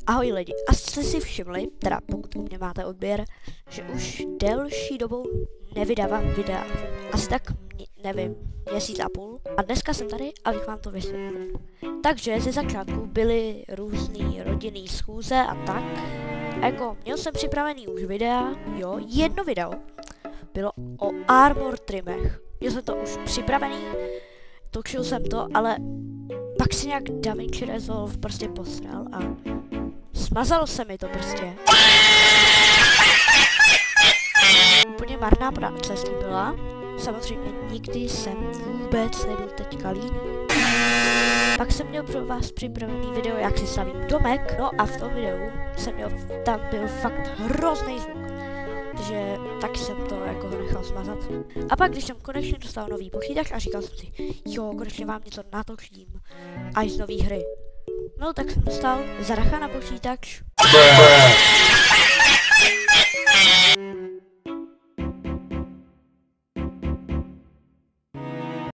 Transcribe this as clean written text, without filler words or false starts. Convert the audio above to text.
Ahoj lidi, a jste si všimli, teda pokud u mě máte odběr, že už delší dobu nevydávám videa. Asi tak, nevím, měsíc a půl. A dneska jsem tady, abych vám to vysvětlil. Takže ze začátku byly různý rodinný schůze a tak. A jako měl jsem připravený už videa, jo, jedno video bylo o armor trimech. Měl jsem to už připravený, točil jsem to, ale pak si nějak DaVinci Resolve prostě posral a smazalo se mi to prostě. Úplně marná práce s tím byla. Samozřejmě nikdy jsem vůbec nebyl teďka líný. Pak jsem měl pro vás připravený video, jak si stavím domek. No a v tom videu tam byl fakt hrozný zvuk. Takže tak jsem to jako nechal smazat. A pak, když jsem konečně dostal nový počítač a říkal jsem si, jo, konečně vám něco natočím. Až z nový hry. No tak jsem dostal Zaracha na počítač.